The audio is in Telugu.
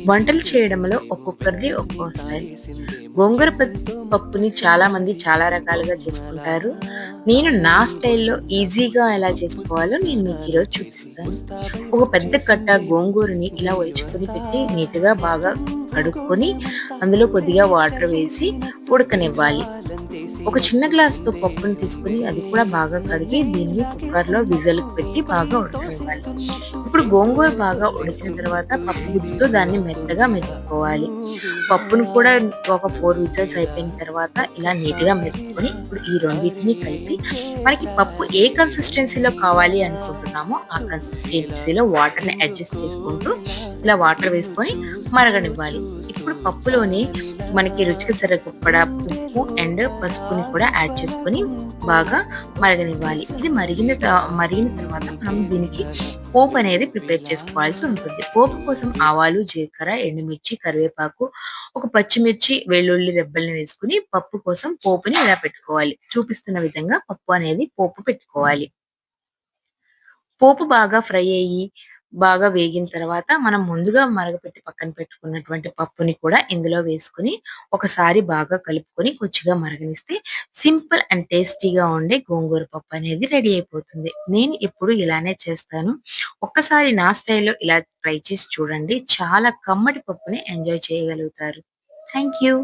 వంటలు చేయడంలో ఒక్కొక్కరిది ఒక్కో స్టైల్. గోంగూర పప్పుని చాలామంది చాలా రకాలుగా చేసుకుంటారు. నేను నా స్టైల్‌లో ఈజీగా ఎలా చేసుకోవాలో నేను మీకు ఈరోజు చూపిస్తాను. ఒక పెద్ద కట్ట గోంగూరని ఇలా ఒలుచుకొని పెట్టి నీట్‌గా బాగా కడుక్కొని, అందులో కొద్దిగా వాటర్ వేసి ఉడకనివ్వాలి. ఒక చిన్న గ్లాస్‌తో పప్పుని తీసుకొని అది కూడా బాగా కడిగి దీన్ని కుక్కర్‌లో విజిల్‌కి పెట్టి బాగా ఉడకనివ్వాలి. ఇప్పుడు గోంగూర బాగా ఉడికిన తర్వాత పప్పు గుత్తితో దాన్ని మెత్తగా మెదుపుకోవాలి. పప్పును కూడా ఒక 4 విజిల్స్ అయిపోయిన తర్వాత ఇలా నీట్‌గా మెదుపుకొని ఇప్పుడు ఈ రెండిటిని కలిపి మనకి పప్పు ఏ కన్సిస్టెన్సీలో కావాలి అనుకుంటున్నామో ఆ కన్సిస్టెన్సీలో వాటర్‌ని అడ్జస్ట్ చేసుకుంటూ ఇలా వాటర్ వేసుకొని మరగనివ్వాలి. ఇప్పుడు పప్పులోని మనకి రుచికి సరిపడా ఉప్పు అండ్ పసుపుని కూడా యాడ్ చేసుకొని బాగా మరగనివ్వాలి. ఇది మరిగిన తర్వాత మనం దీనికి పోపు అనేది ప్రిపేర్ చేసుకోవాల్సి ఉంటుంది. పోపు కోసం ఆవాలు, జీలకర్ర, ఎండుమిర్చి, కరివేపాకు, ఒక పచ్చిమిర్చి, వెల్లుల్లి రెబ్బల్ని వేసుకొని పప్పు కోసం పోపుని ఇలా పెట్టుకోవాలి. చూపిస్తున్న విధంగా పప్పు అనేది పోపు పెట్టుకోవాలి. పోపు బాగా ఫ్రై అయ్యి, బాగా వేగిన తర్వాత మనం ముందుగా మరగపెట్టి పక్కన పెట్టుకున్నటువంటి పప్పుని కూడా ఇందులో వేసుకొని, ఒకసారి బాగా కలుపుకొని కొద్దిగా మరగనిస్తే సింపుల్ అండ్ టేస్టీగా ఉండే గోంగూర పప్పు అనేది రెడీ అయిపోతుంది. నేను ఎప్పుడు ఇలానే చేస్తాను. ఒక్కసారి నా స్టైల్‌లో ఇలా ట్రై చేసి చూడండి. చాలా కమ్మటి పప్పుని ఎంజాయ్ చేయగలుగుతారు. Thank you.